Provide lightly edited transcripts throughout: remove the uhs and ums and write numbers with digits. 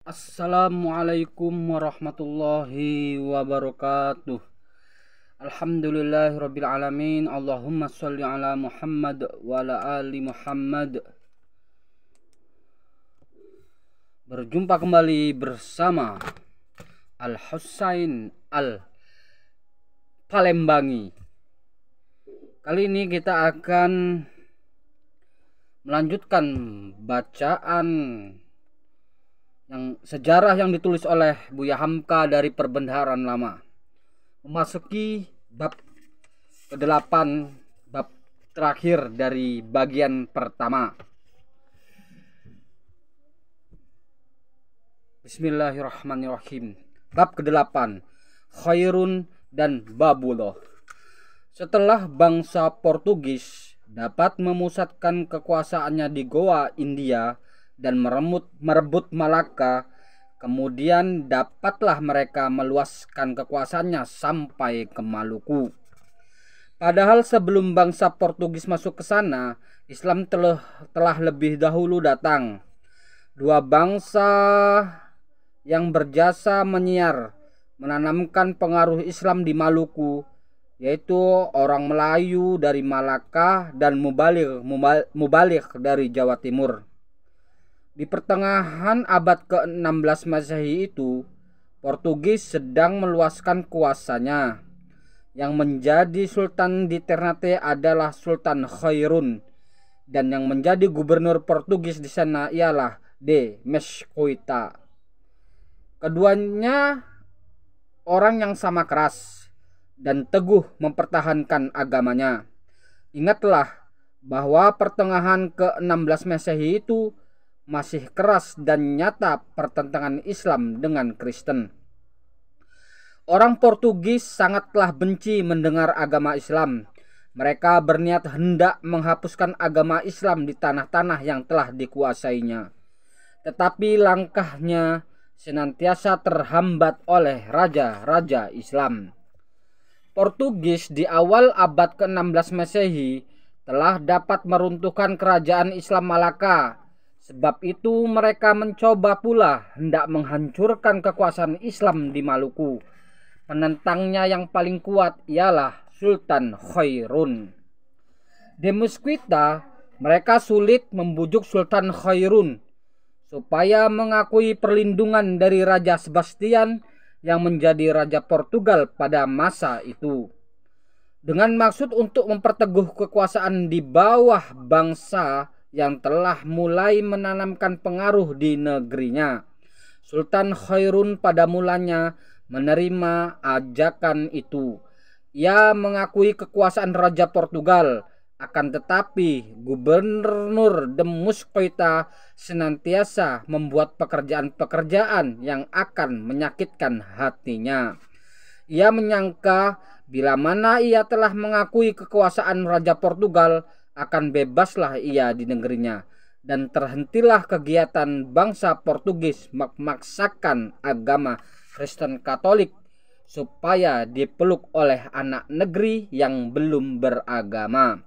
Assalamualaikum warahmatullahi wabarakatuh. Alhamdulillahirabbil alamin. Allahumma sholli ala Muhammad wa ala ali Muhammad. Berjumpa kembali bersama Al-Husain Al-Palembangi. Kali ini kita akan melanjutkan bacaan sejarah yang ditulis oleh Buya Hamka dari Perbendaharaan Lama, memasuki bab ke-8, bab terakhir dari bagian pertama. Bismillahirrahmanirrahim. Bab ke-8, Khairun dan Babullah. Setelah bangsa Portugis dapat memusatkan kekuasaannya di Goa, India, dan merebut Malaka, kemudian dapatlah mereka meluaskan kekuasaannya sampai ke Maluku. Padahal sebelum bangsa Portugis masuk ke sana, Islam telah lebih dahulu datang. Dua bangsa yang berjasa menyiar menanamkan pengaruh Islam di Maluku, yaitu orang Melayu dari Malaka dan Mubaligh dari Jawa Timur. Di pertengahan abad ke-16 Masehi itu, Portugis sedang meluaskan kuasanya. Yang menjadi sultan di Ternate adalah Sultan Khairun, dan yang menjadi gubernur Portugis di sana ialah de Mesquita. Keduanya orang yang sama keras dan teguh mempertahankan agamanya. Ingatlah bahwa pertengahan ke-16 Masehi itu masih keras dan nyata pertentangan Islam dengan Kristen. Orang Portugis sangatlah benci mendengar agama Islam. Mereka berniat hendak menghapuskan agama Islam di tanah-tanah yang telah dikuasainya. Tetapi langkahnya senantiasa terhambat oleh raja-raja Islam. Portugis di awal abad ke-16 Masehi telah dapat meruntuhkan kerajaan Islam Malaka. Sebab itu mereka mencoba pula hendak menghancurkan kekuasaan Islam di Maluku. Penentangnya yang paling kuat ialah Sultan Khairun. Di Mesquita, mereka sulit membujuk Sultan Khairun supaya mengakui perlindungan dari Raja Sebastian yang menjadi Raja Portugal pada masa itu. Dengan maksud untuk memperteguh kekuasaan di bawah bangsa yang telah mulai menanamkan pengaruh di negerinya, Sultan Khairun pada mulanya menerima ajakan itu. Ia mengakui kekuasaan Raja Portugal, akan tetapi Gubernur de Mesquita senantiasa membuat pekerjaan-pekerjaan yang akan menyakitkan hatinya. Ia menyangka bila mana ia telah mengakui kekuasaan Raja Portugal, akan bebaslah ia di negerinya, dan terhentilah kegiatan bangsa Portugis memaksakan agama Kristen Katolik supaya dipeluk oleh anak negeri yang belum beragama.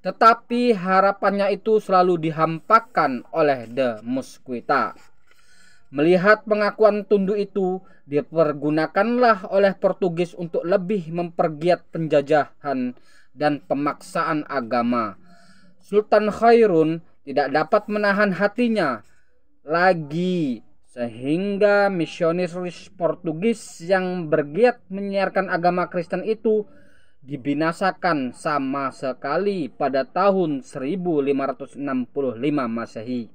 Tetapi harapannya itu selalu dihampakan oleh de Mesquita. Melihat pengakuan tunduk itu dipergunakanlah oleh Portugis untuk lebih mempergiat penjajahan dan pemaksaan agama. Sultan Khairun tidak dapat menahan hatinya lagi, sehingga misionaris Portugis yang bergiat menyiarkan agama Kristen itu dibinasakan sama sekali pada tahun 1565 Masehi,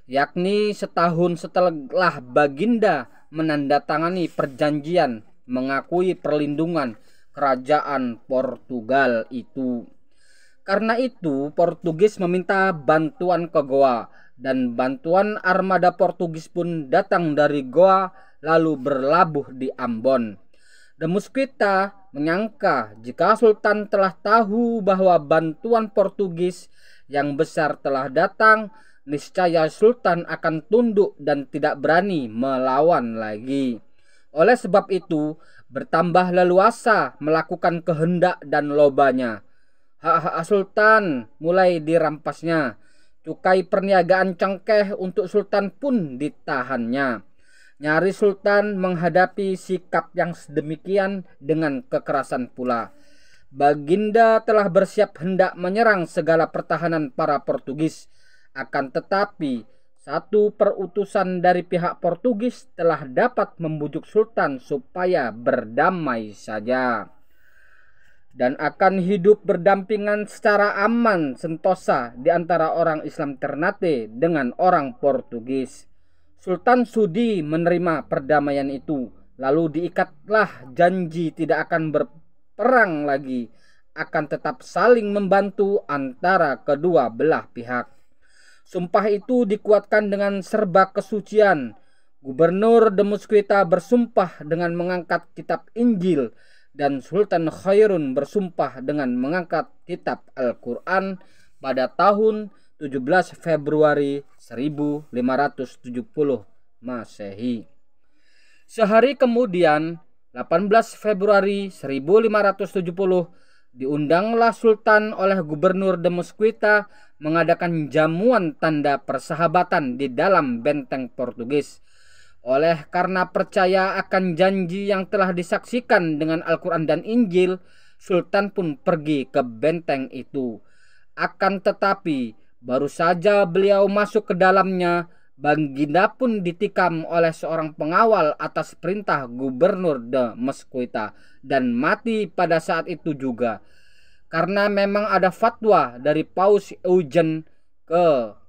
yakni setahun setelah Baginda menandatangani perjanjian mengakui perlindungan kerajaan Portugal itu. Karena itu Portugis meminta bantuan ke Goa, dan bantuan armada Portugis pun datang dari Goa lalu berlabuh di Ambon. De Mesquita menyangka jika Sultan telah tahu bahwa bantuan Portugis yang besar telah datang, niscaya Sultan akan tunduk dan tidak berani melawan lagi. Oleh sebab itu, bertambah leluasa melakukan kehendak dan lobanya. Hak-hak Sultan mulai dirampasnya. Cukai perniagaan cengkeh untuk sultan pun ditahannya. Nyaris sultan menghadapi sikap yang sedemikian dengan kekerasan pula. Baginda telah bersiap hendak menyerang segala pertahanan para Portugis. Akan tetapi satu perutusan dari pihak Portugis telah dapat membujuk sultan supaya berdamai saja dan akan hidup berdampingan secara aman sentosa di antara orang Islam Ternate dengan orang Portugis. Sultan sudi menerima perdamaian itu, lalu diikatlah janji tidak akan berperang lagi, akan tetap saling membantu antara kedua belah pihak. Sumpah itu dikuatkan dengan serba kesucian. Gubernur de Mosquita bersumpah dengan mengangkat kitab Injil, dan Sultan Khairun bersumpah dengan mengangkat kitab Al-Quran pada tahun 17 Februari 1570 Masehi. Sehari kemudian, 18 Februari 1570, diundanglah Sultan oleh Gubernur de Mosquita mengadakan jamuan tanda persahabatan di dalam benteng Portugis. Oleh karena percaya akan janji yang telah disaksikan dengan Al-Quran dan Injil, Sultan pun pergi ke benteng itu. Akan tetapi baru saja beliau masuk ke dalamnya, Baginda pun ditikam oleh seorang pengawal atas perintah Gubernur de Mosquita dan mati pada saat itu juga. Karena memang ada fatwa dari Paus Eugene ke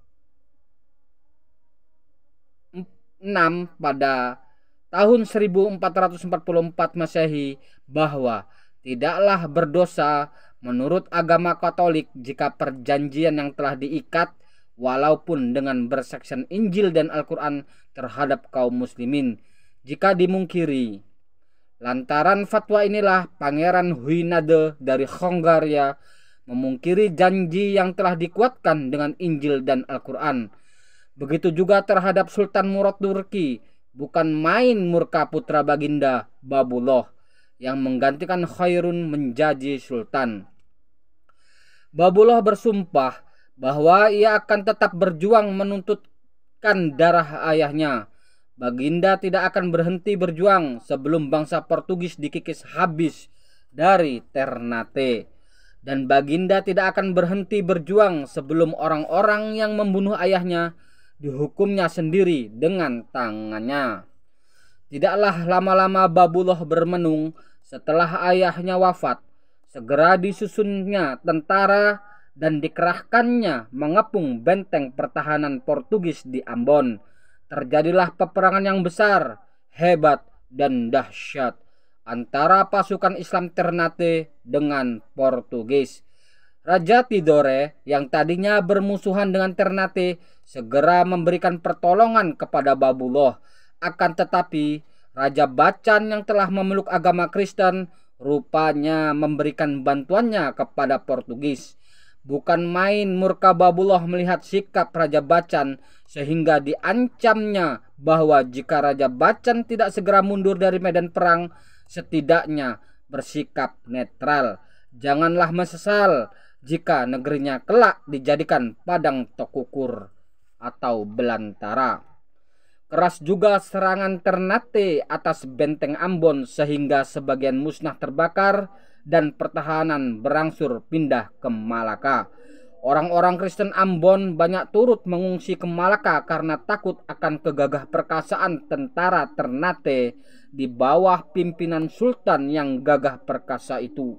6 pada tahun 1444 Masehi bahwa tidaklah berdosa menurut agama Katolik jika perjanjian yang telah diikat walaupun dengan bersaksikan Injil dan Al-Quran terhadap kaum muslimin jika dimungkiri. Lantaran fatwa inilah Pangeran Huinade dari Hongaria memungkiri janji yang telah dikuatkan dengan Injil dan Al-Quran. Begitu juga terhadap Sultan Murad Turki, bukan main murka putra Baginda Babullah yang menggantikan Khairun menjadi sultan. Babullah bersumpah bahwa ia akan tetap berjuang menuntutkan darah ayahnya. Baginda tidak akan berhenti berjuang sebelum bangsa Portugis dikikis habis dari Ternate. Dan Baginda tidak akan berhenti berjuang sebelum orang-orang yang membunuh ayahnya dihukumnya sendiri dengan tangannya. Tidaklah lama-lama Babullah bermenung setelah ayahnya wafat. Segera disusunnya tentara dan dikerahkannya mengepung benteng pertahanan Portugis di Ambon. Terjadilah peperangan yang besar, hebat, dan dahsyat antara pasukan Islam Ternate dengan Portugis. Raja Tidore yang tadinya bermusuhan dengan Ternate segera memberikan pertolongan kepada Babullah. Akan tetapi Raja Bacan yang telah memeluk agama Kristen rupanya memberikan bantuannya kepada Portugis. Bukan main murka Babullah melihat sikap Raja Bacan sehingga diancamnya bahwa jika Raja Bacan tidak segera mundur dari medan perang, setidaknya bersikap netral. Janganlah mesesal jika negerinya kelak dijadikan padang tokukur atau belantara. Keras juga serangan Ternate atas benteng Ambon sehingga sebagian musnah terbakar dan pertahanan berangsur pindah ke Malaka. Orang-orang Kristen Ambon banyak turut mengungsi ke Malaka karena takut akan kegagah perkasaan tentara Ternate di bawah pimpinan Sultan yang gagah perkasa itu.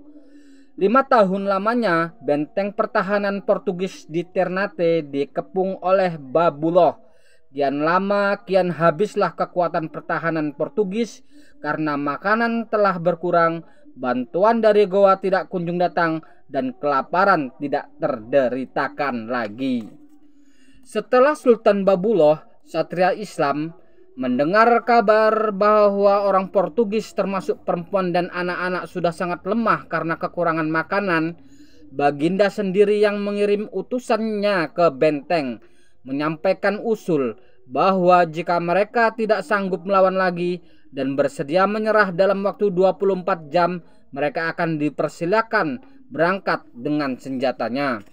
5 tahun lamanya benteng pertahanan Portugis di Ternate dikepung oleh Babullah. Kian lama kian habislah kekuatan pertahanan Portugis karena makanan telah berkurang, bantuan dari Goa tidak kunjung datang, dan kelaparan tidak terderitakan lagi. Setelah Sultan Babullah, satria Islam, mendengar kabar bahwa orang Portugis termasuk perempuan dan anak-anak sudah sangat lemah karena kekurangan makanan, Baginda sendiri yang mengirim utusannya ke benteng menyampaikan usul bahwa jika mereka tidak sanggup melawan lagi dan bersedia menyerah dalam waktu 24 jam, mereka akan dipersilakan berangkat dengan senjatanya.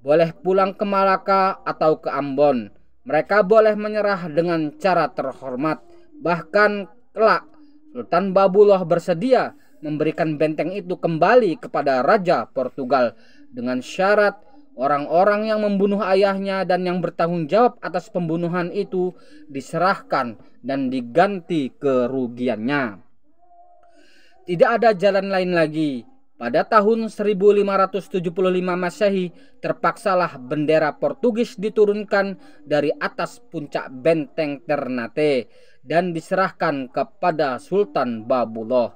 boleh pulang ke Malaka atau ke Ambon. Mereka boleh menyerah dengan cara terhormat. Bahkan kelak Sultan Babullah bersedia memberikan benteng itu kembali kepada Raja Portugal dengan syarat orang-orang yang membunuh ayahnya dan yang bertanggung jawab atas pembunuhan itu diserahkan dan diganti kerugiannya. Tidak ada jalan lain lagi. Pada tahun 1575 Masehi, terpaksalah bendera Portugis diturunkan dari atas puncak benteng Ternate dan diserahkan kepada Sultan Babullah.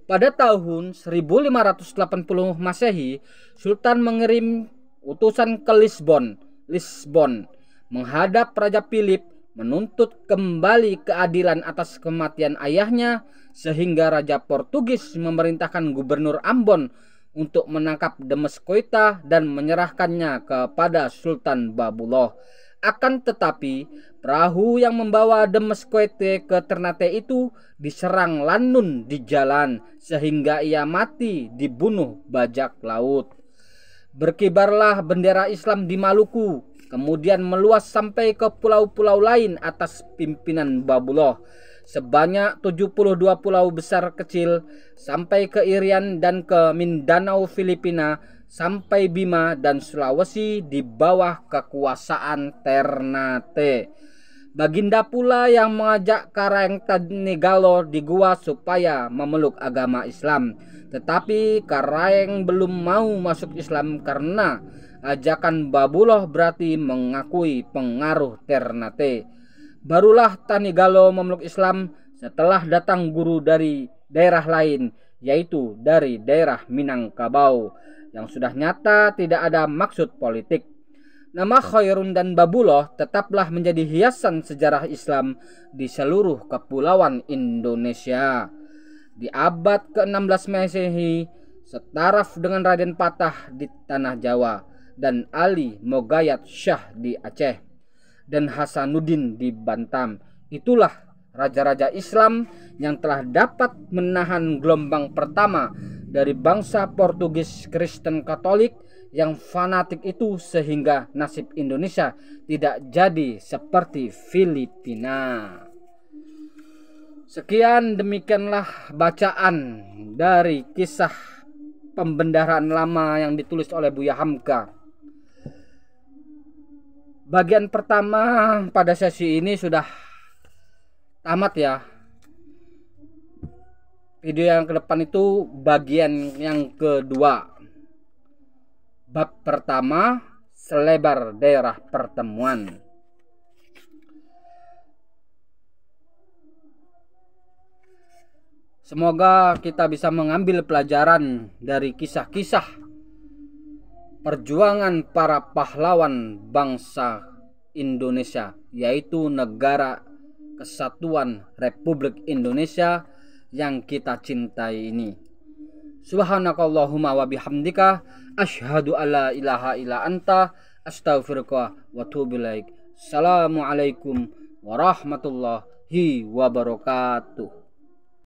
Pada tahun 1580 Masehi, Sultan mengirim utusan ke Lisbon menghadap Raja Philip menuntut kembali keadilan atas kematian ayahnya, sehingga Raja Portugis memerintahkan Gubernur Ambon untuk menangkap Demescoita dan menyerahkannya kepada Sultan Babullah. Akan tetapi perahu yang membawa Demescoita ke Ternate itu diserang Landun di jalan, sehingga ia mati dibunuh bajak laut. Berkibarlah bendera Islam di Maluku, kemudian meluas sampai ke pulau-pulau lain atas pimpinan Babullah. Sebanyak 72 pulau besar kecil sampai ke Irian dan ke Mindanao Filipina, sampai Bima dan Sulawesi di bawah kekuasaan Ternate. Baginda pula yang mengajak Karaeng Tanegalo di gua supaya memeluk agama Islam. Tetapi Karaeng belum mau masuk Islam karena ajakan Babullah berarti mengakui pengaruh Ternate. Barulah Tanegalo memeluk Islam setelah datang guru dari daerah lain, yaitu dari daerah Minangkabau, yang sudah nyata tidak ada maksud politik. Nama Khairun dan Babullah tetaplah menjadi hiasan sejarah Islam di seluruh kepulauan Indonesia. Di abad ke-16 Masehi, setaraf dengan Raden Patah di tanah Jawa dan Ali Mogayat Syah di Aceh dan Hasanuddin di Bantam. Itulah raja-raja Islam yang telah dapat menahan gelombang pertama dari bangsa Portugis Kristen Katolik yang fanatik itu, sehingga nasib Indonesia tidak jadi seperti Filipina. Sekian demikianlah bacaan dari kisah pembendaharaan lama yang ditulis oleh Buya Hamka. Bagian pertama pada sesi ini sudah tamat ya. Video yang ke depan itu bagian yang kedua. Bab pertama, selebar daerah pertemuan. Semoga kita bisa mengambil pelajaran dari kisah-kisah perjuangan para pahlawan bangsa Indonesia, yaitu Negara Kesatuan Republik Indonesia yang kita cintai ini. Subhanakallahumma wa bihamdika asyhadu alla ilaha illa anta astaghfiruka wa atubu ilaik. Assalamualaikum warahmatullahi wabarakatuh.